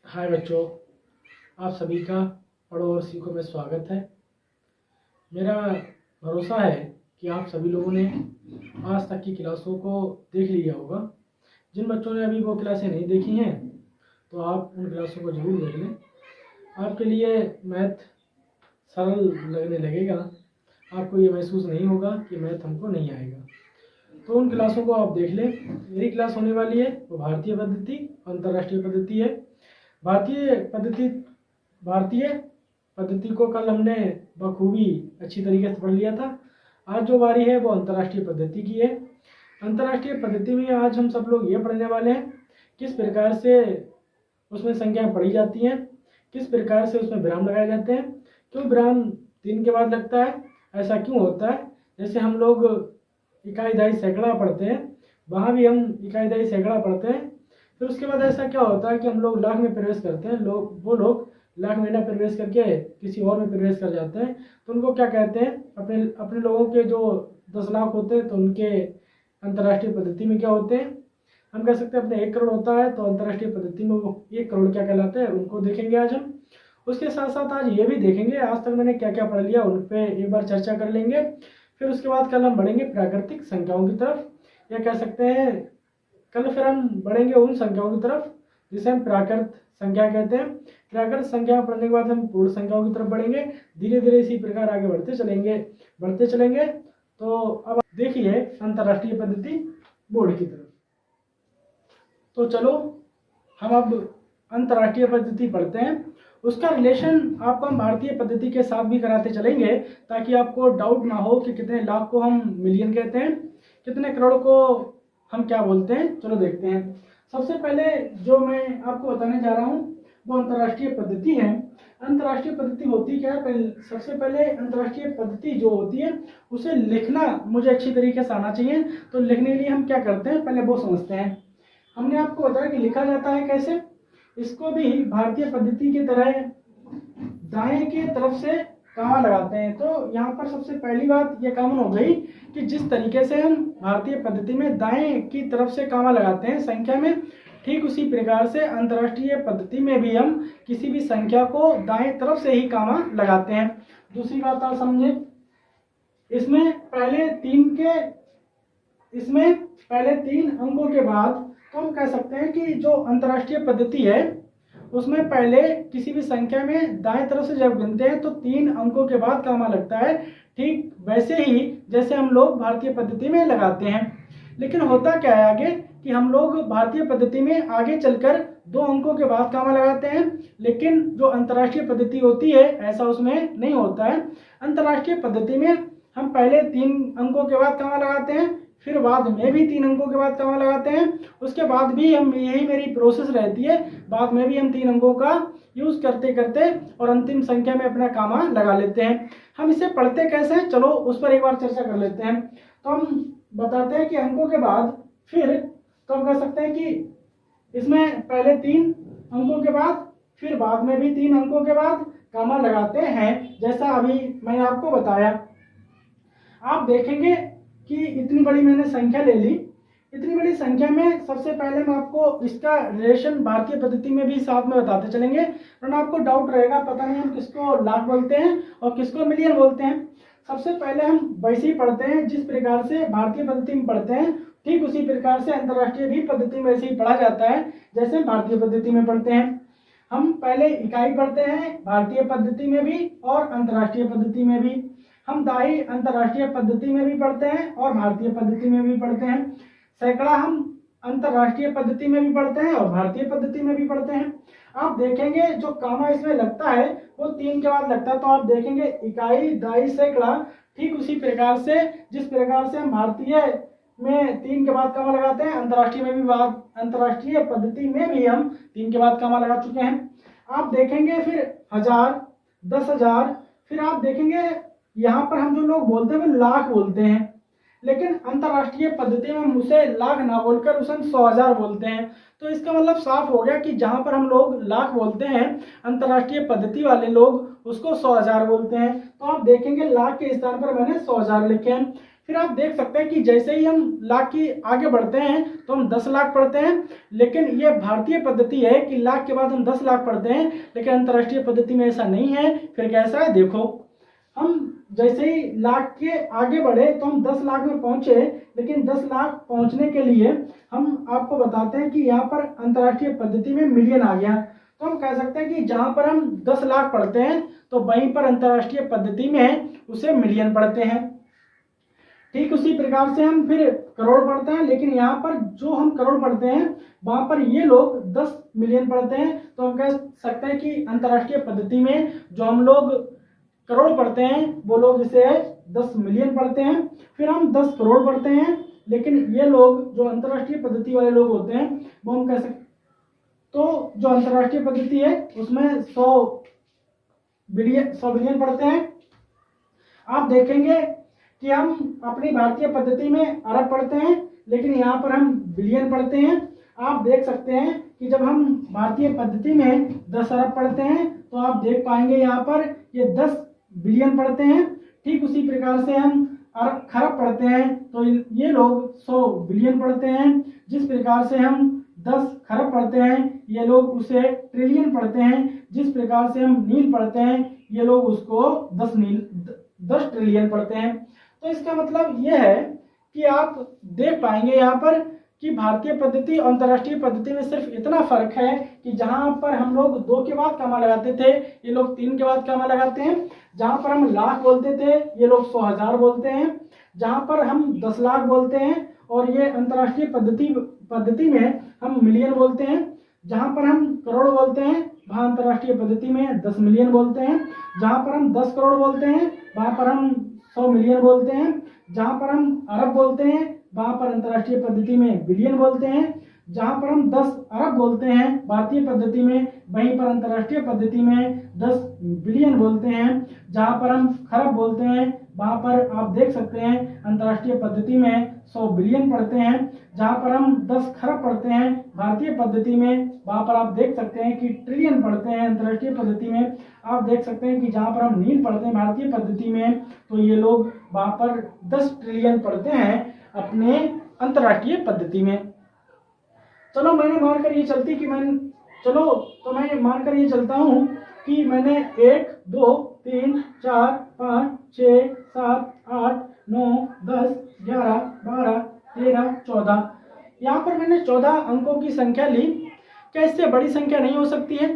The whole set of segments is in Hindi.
हाय बच्चों, आप सभी का पढ़ो और सीखो में स्वागत है। मेरा भरोसा है कि आप सभी लोगों ने आज तक की क्लासों को देख लिया होगा। जिन बच्चों ने अभी वो क्लासें नहीं देखी हैं तो आप उन क्लासों को ज़रूर देख लें। आपके लिए मैथ सरल लगने लगेगा। आपको ये महसूस नहीं होगा कि मैथ हमको नहीं आएगा। तो उन क्लासों को आप देख लें। मेरी क्लास होने वाली है वो भारतीय पद्धति, अंतर्राष्ट्रीय पद्धति है। भारतीय पद्धति को कल हमने बखूबी अच्छी तरीके से पढ़ लिया था। आज जो बारी है वो अंतर्राष्ट्रीय पद्धति की है। अंतर्राष्ट्रीय पद्धति में आज हम सब लोग ये पढ़ने वाले हैं किस प्रकार से उसमें संख्याएं पढ़ी जाती हैं, किस प्रकार से उसमें विराम लगाए जाते हैं, क्यों विराम 3 के बाद लगता है, ऐसा क्यों होता है। जैसे हम लोग इकाई दहाई सैकड़ा पढ़ते हैं, वहाँ भी हम इकाई दहाई सैकड़ा पढ़ते हैं। फिर उसके बाद ऐसा क्या होता है कि हम लोग लाख में प्रवेश करते हैं। वो लोग लाख में ना प्रवेश करके किसी और में प्रवेश कर जाते हैं, तो उनको क्या कहते हैं, अपने लोगों के जो 10 लाख होते हैं तो उनके अंतर्राष्ट्रीय पद्धति में क्या होते हैं, हम कह सकते हैं अपने 1 करोड़ होता है तो अंतर्राष्ट्रीय पद्धति में वो 1 करोड़ क्या कहलाते हैं, उनको देखेंगे आज हम। उसके साथ साथ आज ये भी देखेंगे आज तक मैंने क्या क्या पढ़ लिया, उन पर एक बार चर्चा कर लेंगे। फिर उसके बाद कल हम बढ़ेंगे प्राकृतिक संख्याओं की तरफ, या कह सकते हैं कल फिर हम बढ़ेंगे उन संख्याओं की तरफ जिसे हम प्राकृत संख्या कहते हैं। प्राकृत संख्या पढ़ने के बाद हम पूर्ण संख्याओं की तरफ बढ़ेंगे। धीरे धीरे इसी प्रकार आगे बढ़ते चलेंगे। तो अब देखिए अंतर्राष्ट्रीय पद्धति बोर्ड की तरफ। तो चलो हम अब अंतर्राष्ट्रीय पद्धति पढ़ते हैं। उसका रिलेशन आपको हम भारतीय पद्धति के साथ भी कराते चलेंगे ताकि आपको डाउट ना हो कि कितने लाख को हम मिलियन कहते हैं, कितने करोड़ को हम क्या बोलते हैं। चलो देखते हैं। सबसे पहले जो मैं आपको बताने जा रहा हूँ वो अंतर्राष्ट्रीय पद्धति है। अंतर्राष्ट्रीय पद्धति होती क्या है, सबसे पहले अंतर्राष्ट्रीय पद्धति जो होती है उसे लिखना मुझे अच्छी तरीके से आना चाहिए। तो लिखने के लिए हम क्या करते हैं, पहले वो समझते हैं। हमने आपको बताया कि लिखा जाता है कैसे। इसको भी भारतीय पद्धति की तरह दाएं की तरफ से कामा लगाते हैं। तो यहाँ पर सबसे पहली बात ये कॉमन हो गई कि जिस तरीके से हम भारतीय पद्धति में दाएं की तरफ से कामा लगाते हैं संख्या में, ठीक उसी प्रकार से अंतर्राष्ट्रीय पद्धति में भी हम किसी भी संख्या को दाएं तरफ से ही कामा लगाते हैं। दूसरी बात आप समझे, इसमें पहले 3 अंकों के बाद तो हम कह सकते हैं कि जो अंतर्राष्ट्रीय पद्धति है उसमें पहले किसी भी संख्या में दाएं तरफ से जब गिनते हैं तो 3 अंकों के बाद कामा लगता है, ठीक वैसे ही जैसे हम लोग भारतीय पद्धति में लगाते हैं। लेकिन होता क्या है आगे कि हम लोग भारतीय पद्धति में आगे चलकर 2 अंकों के बाद कामा लगाते हैं, लेकिन जो अंतर्राष्ट्रीय पद्धति होती है ऐसा उसमें नहीं होता है। अंतर्राष्ट्रीय पद्धति में हम पहले 3 अंकों के बाद कामा लगाते हैं, फिर बाद में भी 3 अंकों के बाद कामा लगाते हैं, उसके बाद भी हम यही मेरी प्रोसेस रहती है, बाद में भी हम 3 अंकों का यूज करते करते और अंतिम संख्या में अपना कामा लगा लेते हैं। हम इसे पढ़ते कैसे हैं, चलो उस पर एक बार चर्चा कर लेते हैं। तो हम बताते हैं कि अंकों के बाद फिर तो हम कह सकते हैं कि इसमें पहले 3 अंकों के बाद फिर बाद में भी 3 अंकों के बाद कामा लगाते हैं, जैसा अभी मैंने आपको बताया। आप देखेंगे कि इतनी बड़ी मैंने संख्या ले ली। इतनी बड़ी संख्या में सबसे पहले मैं आपको इसका रिलेशन भारतीय पद्धति में भी साथ में बताते चलेंगे, वरना आपको डाउट रहेगा पता नहीं हम किसको लाख बोलते हैं और किसको मिलियन बोलते हैं। सबसे पहले हम वैसे ही पढ़ते हैं जिस प्रकार से भारतीय पद्धति में पढ़ते हैं, ठीक उसी प्रकार से अंतर्राष्ट्रीय भी पद्धति में वैसे ही पढ़ा जाता है जैसे भारतीय पद्धति में पढ़ते हैं। हम पहले इकाई पढ़ते हैं भारतीय पद्धति में भी और अंतर्राष्ट्रीय पद्धति में भी। हम दहाई अंतर्राष्ट्रीय पद्धति में भी पढ़ते हैं और भारतीय पद्धति में भी पढ़ते हैं। सैकड़ा हम अंतर्राष्ट्रीय पद्धति में भी पढ़ते हैं और भारतीय पद्धति में भी पढ़ते हैं। आप देखेंगे जो कामा इसमें लगता है वो 3 के बाद लगता है। तो आप देखेंगे इकाई दहाई सैकड़ा, ठीक उसी प्रकार से जिस प्रकार से हम भारतीय में 3 के बाद कामा लगाते हैं, अंतर्राष्ट्रीय पद्धति में भी हम 3 के बाद कामा लगा चुके हैं। आप देखेंगे फिर 1000, 10,000, फिर आप देखेंगे यहाँ पर हम जो लोग बोलते हैं वो लाख बोलते हैं, लेकिन अंतर्राष्ट्रीय पद्धति में हम उसे लाख ना बोलकर उसे 100,000 बोलते हैं। तो इसका मतलब साफ हो गया कि जहाँ पर हम लोग लाख बोलते हैं अंतर्राष्ट्रीय पद्धति वाले लोग उसको 100,000 बोलते हैं। तो आप देखेंगे लाख के स्थान पर मैंने 100,000 लिखे हैं। फिर आप देख सकते हैं कि जैसे ही हम लाख की आगे बढ़ते हैं तो हम 10 लाख पढ़ते हैं, लेकिन ये भारतीय पद्धति है कि लाख के बाद हम 10 लाख पढ़ते हैं, लेकिन अंतर्राष्ट्रीय पद्धति में ऐसा नहीं है। फिर कैसा है देखो, हम जैसे ही लाख के आगे बढ़े तो हम 10 लाख में पहुंचे, लेकिन 10 लाख पहुंचने के लिए हम आपको बताते हैं कि यहाँ पर अंतर्राष्ट्रीय पद्धति में मिलियन आ गया। तो हम कह सकते हैं कि जहां पर हम 10 लाख पढ़ते हैं तो वहीं पर अंतर्राष्ट्रीय पद्धति में उसे मिलियन पढ़ते हैं। ठीक उसी प्रकार से हम फिर करोड़ पढ़ते हैं, लेकिन यहाँ पर जो हम करोड़ पढ़ते हैं वहां पर ये लोग 10 मिलियन पढ़ते हैं। तो हम कह सकते हैं कि अंतर्राष्ट्रीय पद्धति में जो हम लोग करोड़ पढ़ते हैं वो लोग इसे 10 मिलियन पढ़ते हैं। फिर हम 10 करोड़ पढ़ते हैं, लेकिन ये लोग जो अंतर्राष्ट्रीय पद्धति वाले लोग होते हैं वो हम कह सकते, तो जो अंतर्राष्ट्रीय पद्धति है उसमें 100 बिलियन पढ़ते हैं। आप देखेंगे कि हम अपनी भारतीय पद्धति में अरब पढ़ते हैं, लेकिन यहाँ पर हम बिलियन पढ़ते हैं। आप देख सकते हैं कि जब हम भारतीय पद्धति में 10 अरब पढ़ते हैं तो आप देख पाएंगे यहाँ पर ये 10 बिलियन पढ़ते हैं। ठीक उसी प्रकार से हम खरब पढ़ते हैं तो ये लोग 100 बिलियन पढ़ते हैं। जिस प्रकार से हम 10 खरब पढ़ते हैं ये लोग उसे ट्रिलियन पढ़ते हैं। जिस प्रकार से हम नील पढ़ते हैं ये लोग उसको 10 ट्रिलियन पढ़ते हैं। तो इसका मतलब ये है कि आप देख पाएंगे यहाँ पर कि भारतीय पद्धति और अंतर्राष्ट्रीय पद्धति में सिर्फ इतना फर्क है कि जहां पर हम लोग 2 के बाद कामा लगाते थे ये लोग 3 के बाद कामा लगाते हैं। जहां पर हम लाख बोलते थे ये लोग 100,000 बोलते हैं। जहां पर हम 10 लाख बोलते हैं और ये अंतर्राष्ट्रीय पद्धति में हम मिलियन बोलते हैं। जहां पर हम करोड़ बोलते हैं वहां अंतर्राष्ट्रीय पद्धति में 10 मिलियन बोलते हैं। जहां पर हम 10 करोड़ बोलते हैं वहां पर हम 100 मिलियन बोलते हैं। जहां पर हम अरब बोलते हैं वहां पर अंतर्राष्ट्रीय पद्धति में बिलियन बोलते हैं। जहां पर हम 10 अरब बोलते हैं भारतीय पद्धति में वहीं पर अंतर्राष्ट्रीय पद्धति में 10 बिलियन बोलते हैं। जहां पर हम खरब बोलते हैं वहां पर आप देख सकते हैं अंतर्राष्ट्रीय पद्धति में 100 बिलियन पढ़ते हैं। जहां पर हम 10 खरब पढ़ते हैं भारतीय पद्धति में वहां पर आप देख सकते हैं कि ट्रिलियन पढ़ते हैं अंतर्राष्ट्रीय पद्धति में। आप देख सकते हैं कि जहां पर हम नील पढ़ते हैं भारतीय पद्धति में तो ये लोग वहां पर 10 ट्रिलियन पढ़ते हैं अपने अंतर्राष्ट्रीय पद्धति में। चलो मैंने मानकर ये चलता हूँ कि मैंने 1 2 3 4 5 6 7 8 9 10 11 12 13 14 यहाँ पर मैंने 14 अंकों की संख्या ली। क्या इससे बड़ी संख्या नहीं हो सकती है?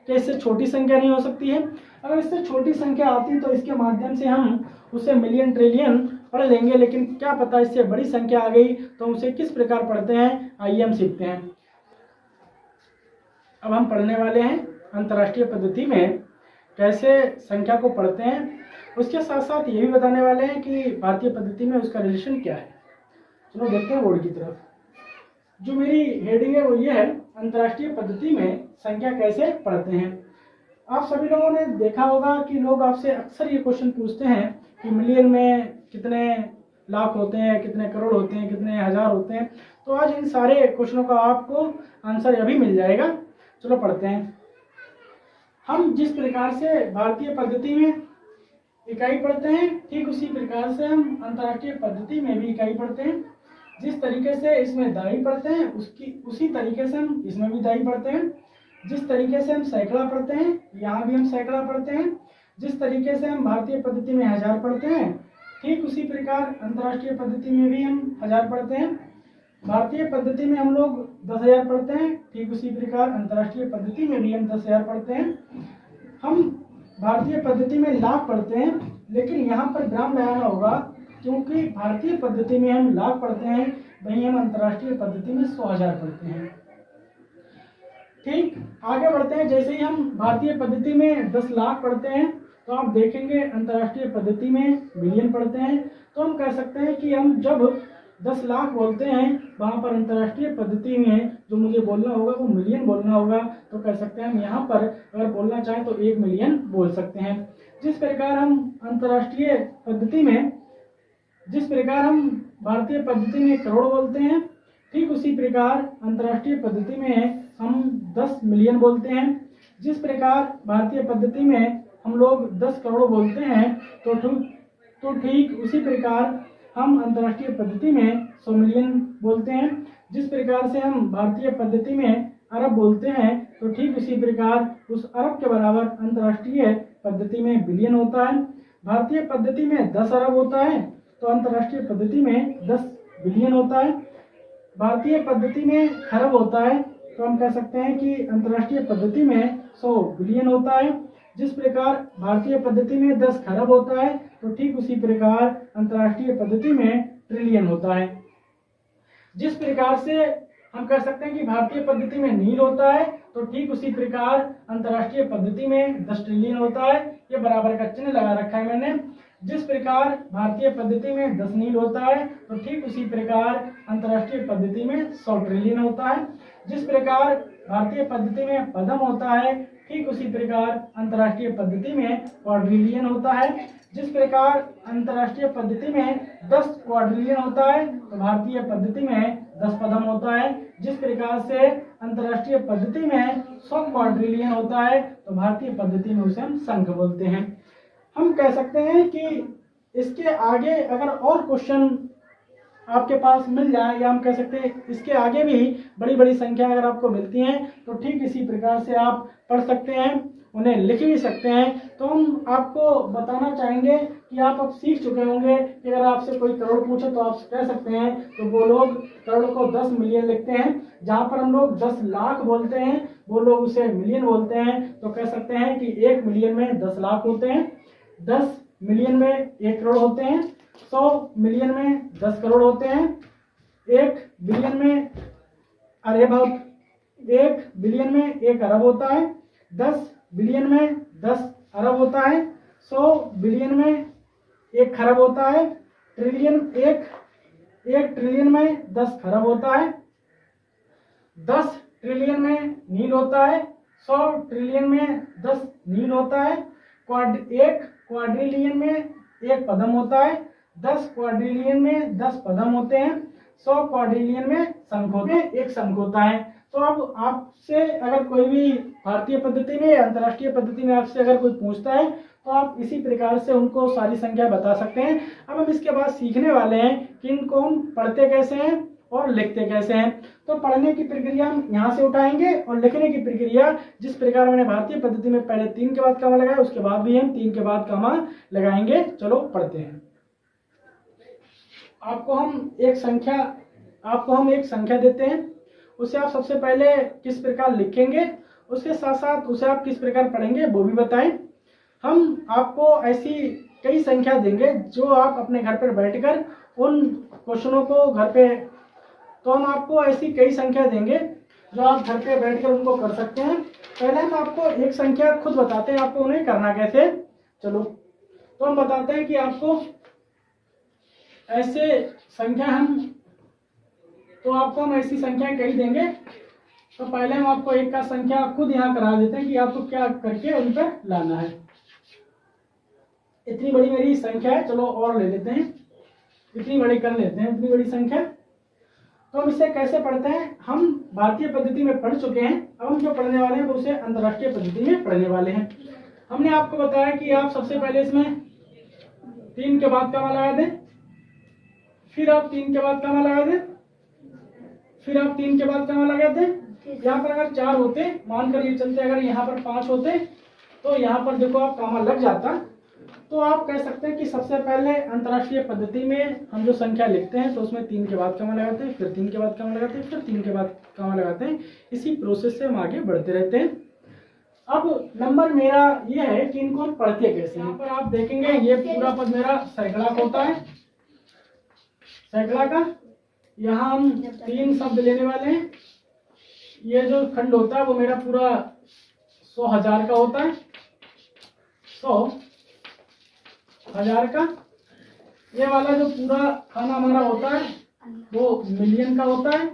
क्या इससे छोटी संख्या नहीं हो सकती है? अगर इससे छोटी संख्या आती तो इसके माध्यम से हम उसे मिलियन ट्रिलियन पढ़ लेंगे, लेकिन क्या पता इससे बड़ी संख्या आ गई तो उसे किस प्रकार पढ़ते हैं, आइए हम सीखते हैं। अब हम पढ़ने वाले हैं अंतर्राष्ट्रीय पद्धति में कैसे संख्या को पढ़ते हैं। उसके साथ साथ ये भी बताने वाले हैं कि भारतीय पद्धति में उसका रिलेशन क्या है। चलो देखते हैं बोर्ड की तरफ। जो मेरी हेडिंग है वो ये है, अंतर्राष्ट्रीय पद्धति में संख्या कैसे पढ़ते हैं। आप सभी लोगों ने देखा होगा कि लोग आपसे अक्सर ये क्वेश्चन पूछते हैं कि मिलियन में कितने लाख होते हैं, कितने करोड़ होते हैं, कितने हजार होते हैं। तो आज इन सारे क्वेश्चनों का आपको आंसर अभी मिल जाएगा। चलो पढ़ते हैं। हम जिस प्रकार से भारतीय पद्धति में इकाई पढ़ते हैं ठीक उसी प्रकार से हम अंतर्राष्ट्रीय पद्धति में भी इकाई पढ़ते हैं। जिस तरीके से इसमें दहाई पढ़ते हैं उसी तरीके से हम इसमें भी दहाई पढ़ते हैं। जिस तरीके से हम सैकड़ा पढ़ते हैं यहाँ भी हम सैकड़ा पढ़ते हैं। जिस तरीके से हम भारतीय पद्धति में 1000 पढ़ते हैं ठीक उसी प्रकार अंतर्राष्ट्रीय पद्धति में भी हम 1000 पढ़ते हैं। भारतीय पद्धति में हम लोग 10,000 पढ़ते हैं ठीक उसी प्रकार अंतर्राष्ट्रीय पद्धति में भी हम 10,000 पढ़ते हैं। हम भारतीय पद्धति में लाख पढ़ते हैं, लेकिन यहाँ पर ग्राम लगाना होगा क्योंकि भारतीय पद्धति में हम लाख पढ़ते हैं वहीं हम अंतर्राष्ट्रीय पद्धति में 100,000 पढ़ते हैं। ठीक आगे बढ़ते हैं। जैसे ही हम भारतीय पद्धति में 10 लाख पढ़ते हैं तो आप देखेंगे अंतर्राष्ट्रीय पद्धति में बिलियन पढ़ते हैं। तो हम कह सकते हैं कि हम जब 10 लाख बोलते हैं वहाँ पर अंतर्राष्ट्रीय पद्धति में जो मुझे बोलना होगा वो मिलियन बोलना होगा। तो कह सकते हैं हम यहाँ पर अगर बोलना चाहें तो 1 मिलियन बोल सकते हैं। जिस प्रकार हम भारतीय पद्धति में करोड़ बोलते हैं ठीक उसी प्रकार अंतर्राष्ट्रीय पद्धति में हम 10 मिलियन बोलते हैं। जिस प्रकार भारतीय पद्धति में हम लोग 10 करोड़ बोलते हैं तो ठीक उसी प्रकार हम अंतर्राष्ट्रीय पद्धति में 100 मिलियन बोलते हैं। जिस प्रकार से हम भारतीय पद्धति में अरब बोलते हैं, तो ठीक उसी प्रकार उस अरब के बराबर अंतर्राष्ट्रीय पद्धति में बिलियन होता है। भारतीय पद्धति में 10 अरब होता है, तो अंतर्राष्ट्रीय पद्धति में 10 बिलियन होता है। भारतीय पद्धति में खरब होता है, तो हम कह सकते हैं कि अंतर्राष्ट्रीय पद्धति में 100 बिलियन होता है। जिस प्रकार भारतीय पद्धति में 10 खरब होता है, तो ठीक उसी प्रकार अंतर्राष्ट्रीय पद्धति में ट्रिलियन होता है। जिस प्रकार से हम कह सकते हैं कि भारतीय पद्धति में नील होता है, तो ठीक उसी प्रकार अंतर्राष्ट्रीय पद्धति में 10 ट्रिलियन होता है। ये बराबर का चिन्ह लगा रखा है मैंने। जिस प्रकार भारतीय पद्धति में 10 नील होता है, तो ठीक उसी प्रकार अंतर्राष्ट्रीय पद्धति में 100 ट्रिलियन होता है। जिस प्रकार भारतीय पद्धति में पदम होता है, ठीक उसी प्रकार अंतर्राष्ट्रीय पद्धति में क्वाड्रिलियन होता है। जिस प्रकार अंतर्राष्ट्रीय पद्धति में 10 क्वाड्रिलियन होता है, तो भारतीय पद्धति में 10 पदम होता है। जिस प्रकार से अंतर्राष्ट्रीय पद्धति में 100 क्वाड्रिलियन होता है, तो भारतीय पद्धति में उसे हम संख्या बोलते हैं। हम कह सकते हैं कि इसके आगे अगर और क्वेश्चन आपके पास मिल जाए, या हम कह सकते हैं इसके आगे भी बड़ी बड़ी संख्या अगर आपको मिलती हैं, तो ठीक इसी प्रकार से आप पढ़ सकते हैं, उन्हें लिख भी सकते हैं। तो हम आपको बताना चाहेंगे कि आप अब सीख चुके होंगे कि अगर आपसे कोई करोड़ पूछे तो आप कह सकते हैं, तो वो लोग करोड़ को 10 मिलियन लिखते हैं। जहाँ पर हम लोग 10 लाख बोलते हैं, वो लोग उसे मिलियन बोलते हैं। तो कह सकते हैं कि 1 मिलियन में 10 लाख होते हैं, 10 मिलियन में 1 करोड़ होते हैं, 100 मिलियन में 10 करोड़ होते हैं, 1 बिलियन में एक बिलियन में 1 अरब होता है, 10 बिलियन में 10 अरब होता है, 100 बिलियन में 1 खरब होता है, एक ट्रिलियन में 10 खरब होता है, 10 ट्रिलियन में नील होता है, 100 ट्रिलियन में 10 नील होता है, एक क्वाड्रिलियन में 1 पदम होता है, 10 क्वाड्रिलियन में 10 पदम होते हैं, 100 क्वाड्रिलियन में एक शंख होता है। तो अब आपसे अगर कोई भी भारतीय पद्धति में या अंतर्राष्ट्रीय पद्धति में आपसे अगर कोई पूछता है, तो आप इसी प्रकार से उनको सारी संख्या बता सकते हैं। अब हम इसके बाद सीखने वाले हैं कि इनको हम पढ़ते कैसे हैं और लिखते कैसे हैं। तो पढ़ने की प्रक्रिया हम यहाँ से उठाएंगे, और लिखने की प्रक्रिया जिस प्रकार मैंने भारतीय पद्धति में पहले 3 के बाद कामा लगाया, उसके बाद भी हम 3 के बाद कामा लगाएंगे। चलो पढ़ते हैं। आपको हम एक संख्या देते हैं, उसे आप सबसे पहले किस प्रकार लिखेंगे, उसके साथ साथ उसे आप किस प्रकार पढ़ेंगे वो भी बताएं। हम आपको ऐसी कई संख्या देंगे जो आप अपने घर पर बैठकर उन क्वेश्चनों को हम आपको ऐसी कई संख्या देंगे जो आप घर पे बैठकर उनको कर सकते हैं। पहले हम आपको एक संख्या खुद बताते हैं, आपको उन्हें करना कैसे। चलो तो हम बताते हैं कि आपको ऐसे संख्या आपको हम ऐसी संख्या कई देंगे। तो पहले हम आपको एक का संख्या खुद यहाँ करा देते हैं कि आपको क्या करके उन पर लाना है। इतनी बड़ी मेरी संख्या है, चलो और ले लेते हैं, इतनी बड़ी कर लेते हैं, इतनी बड़ी संख्या। तो हम इसे कैसे पढ़ते हैं, हम भारतीय पद्धति में पढ़ चुके हैं, अब हम जो पढ़ने वाले हैं वो उसे अंतर्राष्ट्रीय पद्धति में पढ़ने वाले हैं। हमने आपको बताया कि आप सबसे पहले इसमें 3 के बाद कामा लगा दें, फिर आप 3 के बाद कामा लगा दें, फिर आप 3 के बाद कामा लगा दें। यहाँ पर अगर 4 होते, मानकर ये चलते अगर यहाँ पर 5 होते, तो यहाँ पर देखो आप कामा लग जाता। तो आप कह सकते हैं कि सबसे पहले अंतर्राष्ट्रीय पद्धति में हम जो संख्या लिखते हैं, तो उसमें 3 के बाद कामा लगाते हैं, फिर 3 के बाद कामा लगाते हैं, फिर 3 के बाद कामा लगाते हैं। इसी प्रोसेस से हम आगे बढ़ते रहते हैं। अब नंबर मेरा ये है कि इनको हम पढ़ते कैसे हैं। यहाँ पर आप देखेंगे ये पूरा पद मेरा सैकड़ा का होता है, सैकड़ा का। यहाँ हम 3 शब्द लेने वाले हैं। ये जो खंड होता है वो मेरा पूरा 100,000 का होता है, 100,000 का। ये वाला जो पूरा खाना हमारा होता है वो मिलियन का होता है।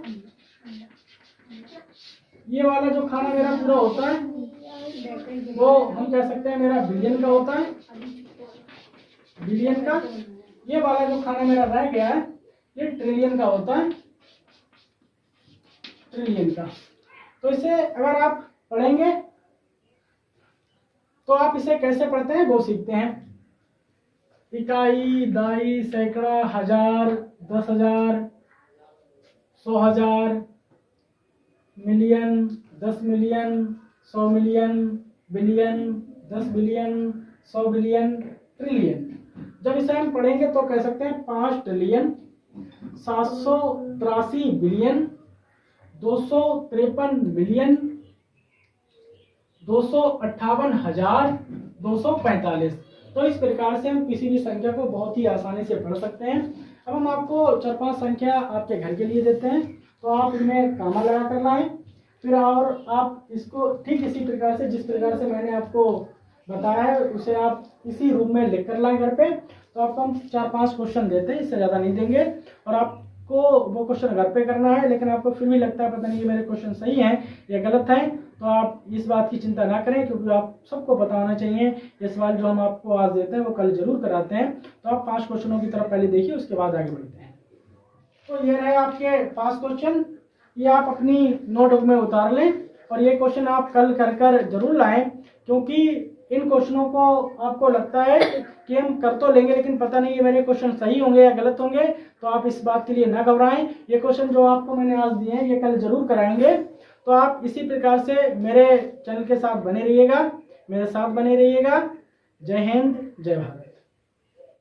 ये वाला जो खाना मेरा पूरा होता है वो हम कह सकते हैं मेरा बिलियन का होता है, बिलियन का। ये वाला जो खाना मेरा रह गया है ये ट्रिलियन का होता है, ट्रिलियन का। तो इसे अगर आप पढ़ेंगे तो आप इसे कैसे पढ़ते हैं वो सीखते हैं। इकाई, दाई, सैकड़ा, हजार, 10,000, 100,000, million, 10 million, 100 million, billion, 10 billion, 100 billion, trillion. जब इसे हम पढ़ेंगे तो कह सकते हैं 5 ट्रिलियन, 783 बिलियन, 253 मिलियन, 258,000, 245। तो इस प्रकार से हम किसी भी संख्या को बहुत ही आसानी से पढ़ सकते हैं। अब हम आपको 4-5 संख्या आपके घर के लिए देते हैं, तो आप इनमें कामा लगा कर लाएं, फिर और आप इसको ठीक इसी प्रकार से जिस प्रकार से मैंने आपको बताया है उसे आप इसी रूप में लिख कर लाएं घर पे। तो आपको हम 4-5 क्वेश्चन देते हैं, इससे ज़्यादा नहीं देंगे, और आपको वो क्वेश्चन घर पे करना है। लेकिन आपको फिर भी लगता है पता नहीं ये मेरे क्वेश्चन सही हैं या गलत हैं, तो आप इस बात की चिंता ना करें, क्योंकि आप सबको पता होना चाहिए ये सवाल जो हम आपको आज देते हैं वो कल जरूर कराते हैं। तो आप 5 क्वेश्चनों की तरफ पहले देखिए, उसके बाद आगे बढ़ते हैं। तो ये रहे आपके 5 क्वेश्चन, ये आप अपनी नोटबुक में उतार लें, और ये क्वेश्चन आप कल कर जरूर लाएं, क्योंकि इन क्वेश्चनों को आपको लगता है कि हम कर तो लेंगे लेकिन पता नहीं ये मेरे क्वेश्चन सही होंगे या गलत होंगे, तो आप इस बात के लिए ना घबराएं। ये क्वेश्चन जो आपको मैंने आज दिए हैं ये कल जरूर कराएंगे। तो आप इसी प्रकार से मेरे चैनल के साथ बने रहिएगा, मेरे साथ बने रहिएगा। जय हिंद, जय भारत।